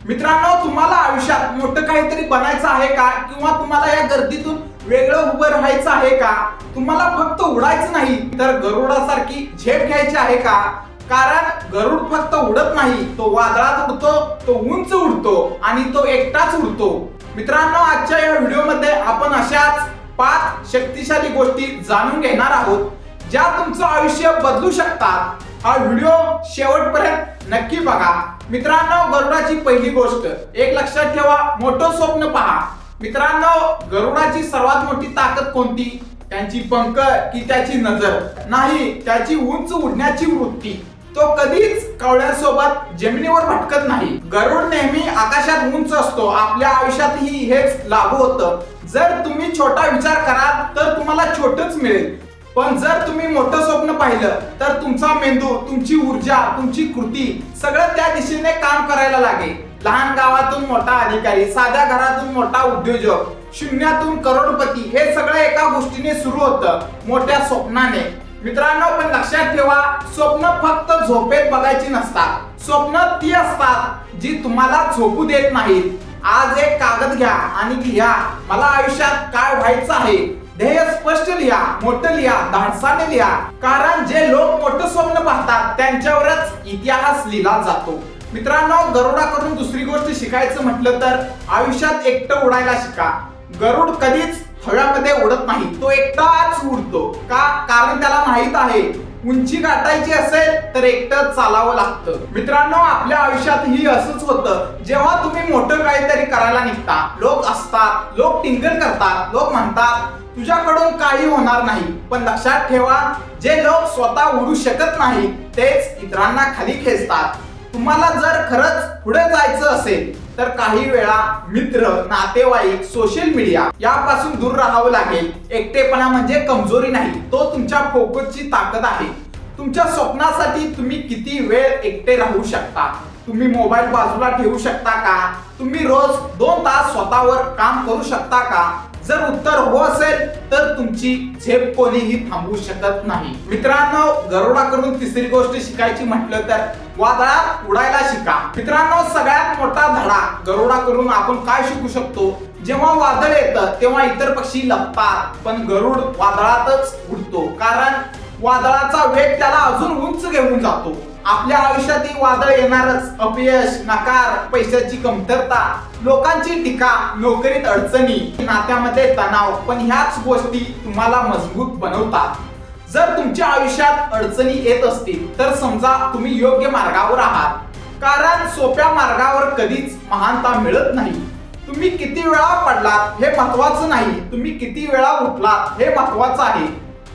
मित्रांनो, तुम्हाला आयुष्यात मोठं काहीतरी बनायचं आहे का? किंवा तुम्हाला या गर्दीतून वेगळं उभं राहायचं आहे का? तुम्हाला फक्त उडायचं नाही तर गरुडासारखी झेप घ्यायची आहे का? कारण गरुड फक्त उडत नाही, तो वादळात उडतो, तो उंच उडतो आणि तो एकटाच उडतो. मित्रांनो, आजच्या या व्हिडिओमध्ये आपण अशाच 5 शक्तिशाली गोष्टी जाणून घेणार आहोत ज्या तुमचं आयुष्य बदलू शकतात. हा व्हिडिओ शेवटपर्यंत नक्की बघा. मित्रांनो, गरुडाची पहिली गोष्ट एक लक्षात ठेवा, मोठं स्वप्न पहा. मित्रांनो, गरुडाची सर्वात मोठी ताकद कोणती? त्यांची पंख की त्याची नजर? नाही, त्याची उंच उडण्याची वृत्ती. तो कधीच कावळ्यांसोबत जमिनीवर भटकत नाही. गरुड नेहमी आकाशात उंच असतो. आपल्या आयुष्यातही हेच लागू होतं. जर तुम्ही छोटा विचार कराल तर तुम्हाला छोटच मिळेल, पण जर तुम्ही मोठं स्वप्न पाहिलं तर तुमचा मेंदू, तुमची ऊर्जा, तुमची कृती सगळं त्या दिशेने काम करायला लागेल. लहान गावातून मोठा अधिकारी, साध्या घरातून मोठा उद्योजक, शून्यातून करोडपती, हे सगळं एका गोष्टीने सुरू होतं, मोठ्या स्वप्नाने. मित्रांनो, पण लक्षात ठेवा, स्वप्न फक्त झोपेत बघायची नसतात. स्वप्न ती असतात जी तुम्हाला झोपू देत नाहीत. आज एक कागद घ्या आणि लिहा, मला आयुष्यात काय व्हायचं आहे. ध्येय स्पष्ट लिहा, मोठं लिहा, धाडसाने लिहा. कारण जे लोक मोठं स्वप्न पाहतात त्यांच्यावरच इतिहास लिहिला जातो. मित्रांनो, गरुडाकडून दुसरी गोष्ट शिकायचं म्हटलं तर आयुष्यात एकटं उडायला शिका. गरुड कधीच हव्यामध्ये उडत नाही, तो एकटाच उडतो. का? कारण त्याला माहित आहे, उंची गाठायची असेल तर एकटं चालावं लागतं. मित्रांनो, आपल्या आयुष्यातही असंच होतं. जेव्हा तुम्ही मोठं काहीतरी करायला निघता, लोक असतात, लोक टिंगल करतात, लोक म्हणतात तुझ्याकडून काही होणार नाही. पण लक्षात ठेवा, जे लोक स्वतः उडू शकत नाही तेच इतरांना खाली खेचतात. तुम्हाला जर खरंच पुढे जायचं असेल तर काही वेळा मित्र, नातेवाईक, सोशल मीडिया यापासून दूर राहावं लागेल. एकटेपणा म्हणजे कमजोरी नाही, तो तुमच्या फोकसची ताकद आहे. तुमच्या स्वप्नासाठी तुम्ही किती वेळ एकटे राहू शकता? तुम्ही मोबाईल बाजूला ठेवू शकता का? तुम्ही रोज 2 तास स्वतःवर काम करू शकता का? जर उत्तर हो असेल तर तुमची झेप कोणीही थांबवू शकत नाही. मित्रांनो, गरुडाकडून तिसरी गोष्ट शिकायची म्हटलं तर वादळात उडायला शिका. मित्रांनो, सगळ्यात मोठा धडा गरुडाकडून आपण काय शिकू शकतो? जेव्हा वादळ येतं तेव्हा इतर पक्षी लपतात, पण गरुड वादळातच उडतो. कारण वादळाचा वेग त्याला अजून उंच घेऊन जातो. आपल्या आयुष्यातही वादळ येणारच. अपयश, नकार, पैशाची कमतरता, लोकांची टीका, नोकरीत अडचणी, नात्यामध्ये तणाव, पण ह्याच गोष्टी तुम्हाला मजबूत बनवतात. जर तुमच्या आयुष्यात अडचणी येत असतील तर समजा तुम्ही योग्य मार्गावर आहात. कारण सोप्या मार्गावर कधीच महानता मिळत नाही. तुम्ही किती वेळा पडलात हे महत्वाचं नाही, तुम्ही किती वेळा उठलात हे महत्वाचं आहे.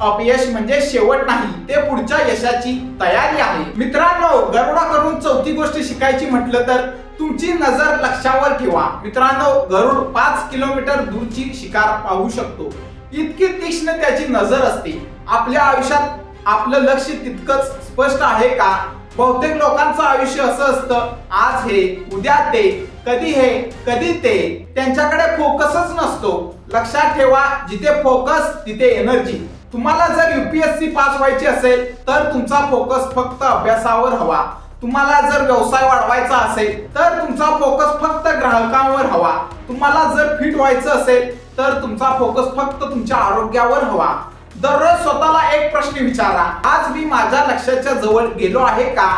अपयश म्हणजे शेवट नाही, ते पुढच्या यशाची तयारी आहे. मित्रांनो, गरुडाकडून चौथी गोष्ट शिकायची म्हटलं तर तुमची नजर लक्ष्यावर ठेवा. मित्रांनो, गरुड 5 किलोमीटर दूरची शिकार पाहू शकतो, इतकी तीक्ष्ण त्याची नजर असते. आपल्या आयुष्यात आपलं लक्ष तितकंच स्पष्ट आहे का? बहुतेक लोकांचं आयुष्य असं असतं, आज हे, उद्या ते, कधी हे, कधी ते. त्यांच्याकडे फोकसच नसतो. लक्षात ठेवा, जिथे फोकस तिथे एनर्जी. तुम्हाला जर UPSC पास व्हायची असेल तर तुमचा फोकस फक्त अभ्यासावर हवा. तुम्हाला जर व्यवसाय वाढवायचा असेल तर तुमचा फोकस फक्त ग्राहकांवर हवा. तुम्हाला जर फिट व्हायचं असेल तर तुमचा फोकस फक्त तुमच्या आरोग्यावर हवा. दररोज स्वतःला एक प्रश्न विचारा, आज मी माझ्या लक्ष्याच्या जवळ गेलो आहे का?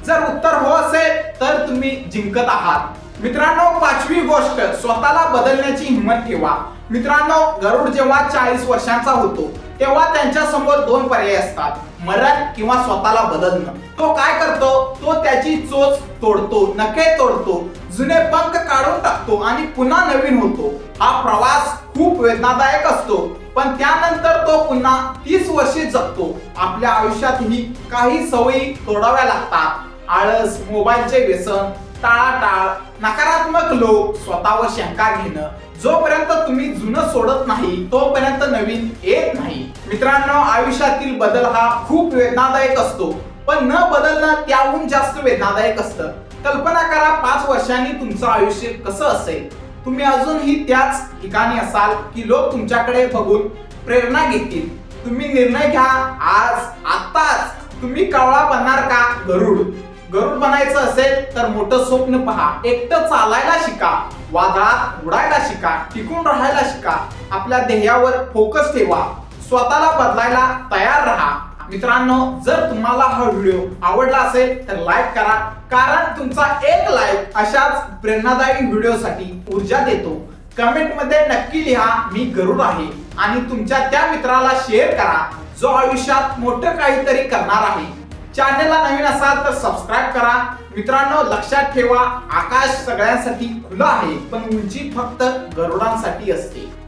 जर उत्तर हो असेल तर तुम्ही जिंकत आहात. मित्रांनो, 5वी गोष्ट, स्वतःला बदलण्याची हिंमत ठेवा. मित्रांनो, गरुड जेव्हा 40 वर्षांचा होतो तेव्हा त्यांच्या समोर 2 पर्याय असतात, मरण किंवा स्वतःला बदलणं. तो काय करतो? तो त्याची चोच तोडतो, नखे तोडतो, जुने पंख काढून टाकतो आणि पुन्हा नवीन होतो. हा प्रवास खूप वेदनादायक असतो, पण त्यानंतर तो पुन्हा 30 वर्षे जगतो. आपल्या आयुष्यातही काही सवयी तोडाव्या लागतात. आळस, मोबाईलचे व्यसन, टाळाटाळ, नकारात्मक लोक, स्वतःवर शंका घेणं. जोपर्यंत तुम्ही जुनं सोडत नाही तोपर्यंत नवीन येत नाही. मित्रांनो, आयुष्यातील बदल हा खूप वेदनादायक असतो, पण न बदलणं त्याहून जास्त वेदनादायक असतं. कल्पना करा, 5 वर्षांनी तुमचं आयुष्य कसं असेल? तुम्ही अजूनही त्याच ठिकाणी असाल की लोक तुमच्याकडे बघून प्रेरणा घेतील? तुम्ही निर्णय घ्या आज, आताच. तुम्ही कावळा बनणार का गरुड? गरुड बनायचं असेल तर मोठं स्वप्न पहा, एकटं चालायला शिका, वादळात उडायला शिका, टिकून राहायला शिका, आपल्या ध्येयावर फोकस ठेवा, स्वतःला बदलायला तयार राहा. मित्रांनो, जर तुम्हाला हा व्हिडिओ आवडला असेल तर लाईक करा, कारण तुमचा एक लाईक अशाच प्रेरणादायी व्हिडिओसाठी ऊर्जा देतो. कमेंट मध्ये नक्की लिहा मी गरुड आहे आणि तुमच्या त्या मित्राला शेअर करा जो आयुष्यात मोठं काहीतरी करणार आहे. चॅनलला नवीन असाल तर सबस्क्राईब करा. मित्रांनो, लक्षात ठेवा, आकाश सगळ्यांसाठी खुलं आहे पण उंची फक्त गरुडांसाठी असते.